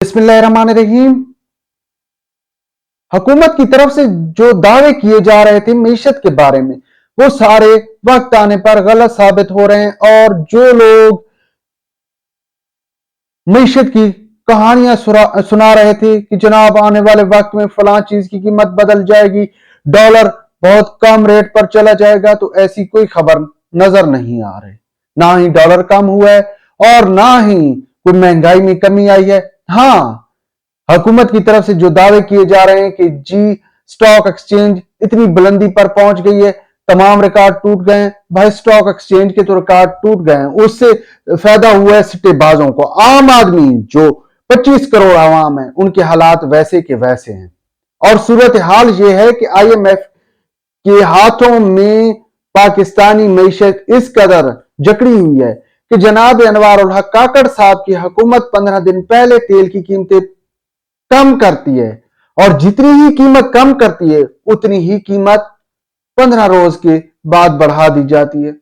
बिस्मिल्लाहिर्रहमानिर्रहीम। हुकूमत की तरफ से जो दावे किए जा रहे थे मईशत के बारे में, वो सारे वक्त आने पर गलत साबित हो रहे हैं। और जो लोग मईशत की कहानियां सुना रहे थे कि जनाब आने वाले वक्त में फलां चीज की कीमत बदल जाएगी, डॉलर बहुत कम रेट पर चला जाएगा, तो ऐसी कोई खबर नजर नहीं आ रही। ना ही डॉलर कम हुआ है और ना ही कोई महंगाई में कमी आई है। हाँ, हुकूमत की तरफ से जो दावे किए जा रहे हैं कि जी स्टॉक एक्सचेंज इतनी बुलंदी पर पहुंच गई है, तमाम रिकॉर्ड टूट गए हैं। भाई स्टॉक एक्सचेंज के तो रिकॉर्ड टूट गए हैं, उससे फायदा हुआ है सिट्टेबाजों को। आम आदमी जो 25 करोड़ आवाम है, उनके हालात वैसे के वैसे हैं। और सूरत हाल यह है कि IMF के हाथों में पाकिस्तानी मईशत इस कदर जकड़ी हुई है कि जनाब अनवार उल हक काकड़ साहब की हुकूमत 15 दिन पहले तेल की कीमतें कम करती है, और जितनी ही कीमत कम करती है उतनी ही कीमत 15 रोज के बाद बढ़ा दी जाती है।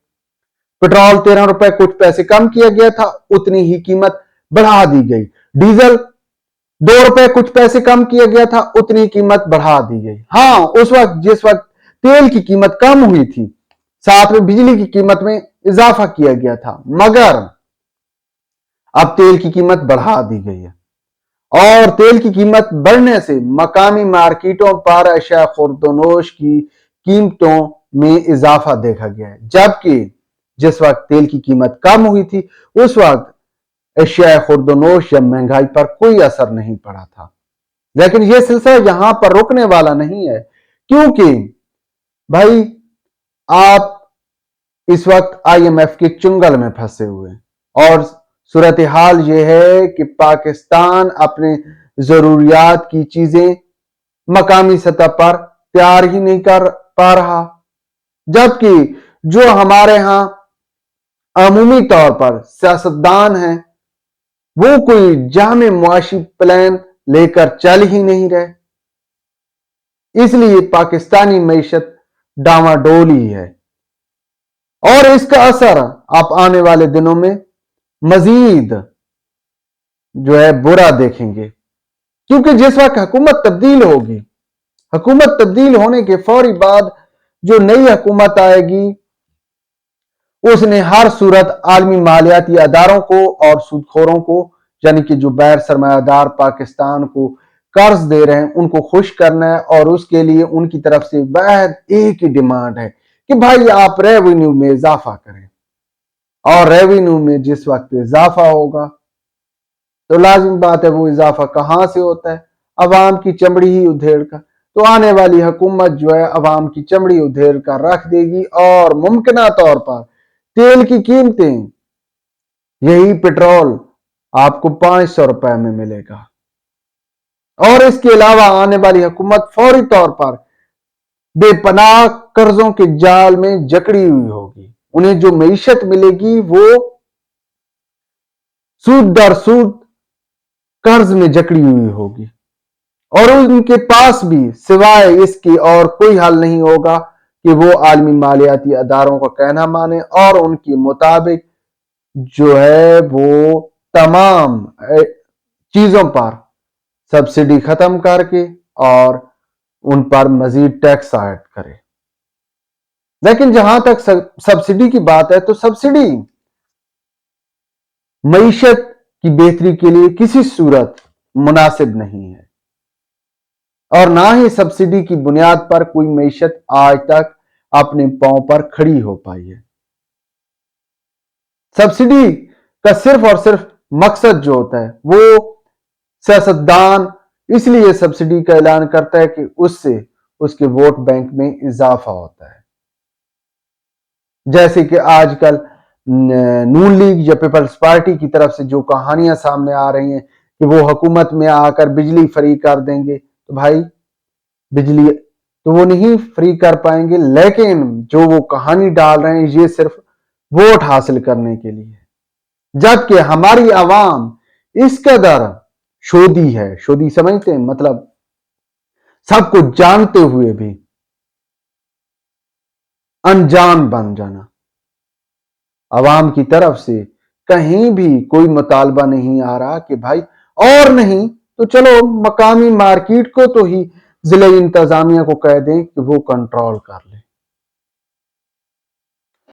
पेट्रोल 13 रुपए कुछ पैसे कम किया गया था, उतनी ही कीमत बढ़ा दी गई। डीजल 2 रुपए कुछ पैसे कम किया गया था, उतनी कीमत बढ़ा दी गई। हाँ, उस वक्त जिस वक्त तेल की कीमत कम हुई थी, साथ में बिजली की कीमत में इजाफा किया गया था, मगर अब तेल की कीमत बढ़ा दी गई है। और तेल की कीमत बढ़ने से मकामी मार्केटों पर अशिया खुर्दनोश की कीमतों में इजाफा देखा गया है, जबकि जिस वक्त तेल की कीमत कम हुई थी उस वक्त अशिया खुर्दनोश या महंगाई पर कोई असर नहीं पड़ा था। लेकिन यह सिलसिला यहां पर रुकने वाला नहीं है, क्योंकि भाई आप इस वक्त IMF के चुंगल में फंसे हुए हैं। और सूरत हाल यह है कि पाकिस्तान अपने जरूरियात की चीजें मकामी सतह पर तैयार ही नहीं कर पा रहा, जबकि जो हमारे यहां अमूमी तौर पर सियासतदान हैं वो कोई जामे मुआशी प्लान लेकर चल ही नहीं रहे। इसलिए पाकिस्तानी मईशत डामाडोल ही है, और इसका असर आप आने वाले दिनों में मजीद जो है बुरा देखेंगे। क्योंकि जिस वक्त हुकूमत तब्दील होगी, हुकूमत तब्दील होने के फौरी बाद जो नई हुकूमत आएगी उसने हर सूरत आलमी मालियाती अदारों को और सूदखोरों को, यानी कि जो गैर सरमायादार पाकिस्तान को कर्ज दे रहे हैं, उनको खुश करना है। और उसके लिए उनकी तरफ से वाहिद एक ही डिमांड है कि भाई आप रेवेन्यू में इजाफा करें। और रेवेन्यू में जिस वक्त इजाफा होगा तो लाजिम बात है वो इजाफा कहां से होता है? अवाम की चमड़ी ही उधेड़ कर। तो आने वाली हुकूमत जो है अवाम की चमड़ी उधेड़ कर रख देगी, और मुमकिन तौर पर तेल की कीमतें, यही पेट्रोल आपको 500 रुपए में मिलेगा। और इसके अलावा आने वाली हुकूमत फौरी तौर पर बेपनाह कर्जों के जाल में जकड़ी हुई होगी। उन्हें जो मईशत मिलेगी वो सूद दर सूद कर्ज में जकड़ी हुई होगी, और उनके पास भी सिवाय इसके और कोई हल नहीं होगा कि वो आलमी मालियाती अदारों का कहना माने और उनके मुताबिक जो है वो तमाम चीजों पर सब्सिडी खत्म करके और उन पर मजीद टैक्स ऐड करे। लेकिन जहां तक सब्सिडी की बात है, तो सब्सिडी मईशत की बेहतरी के लिए किसी सूरत मुनासिब नहीं है, और ना ही सब्सिडी की बुनियाद पर कोई मईशत आज तक अपने पांव पर खड़ी हो पाई है। सब्सिडी का सिर्फ और सिर्फ मकसद जो होता है, वो सियासतदान इसलिए सब्सिडी का ऐलान करता है कि उससे उसके वोट बैंक में इजाफा होता है। जैसे कि आजकल नून लीग या पीपल्स पार्टी की तरफ से जो कहानियां सामने आ रही हैं कि वो हुकूमत में आकर बिजली फ्री कर देंगे, तो भाई बिजली तो वो नहीं फ्री कर पाएंगे, लेकिन जो वो कहानी डाल रहे हैं ये सिर्फ वोट हासिल करने के लिए है। जबकि हमारी आवाम इस कदर शोधी है, शोधी समझते हैं मतलब सब कुछ जानते हुए भी अनजान बन जाना। आवाम की तरफ से कहीं भी कोई मुतालबा नहीं आ रहा कि भाई اور نہیں تو چلو مقامی مارکیٹ کو تو ہی ضلع انتظامیہ کو کہہ دیں کہ وہ کنٹرول کر لیں۔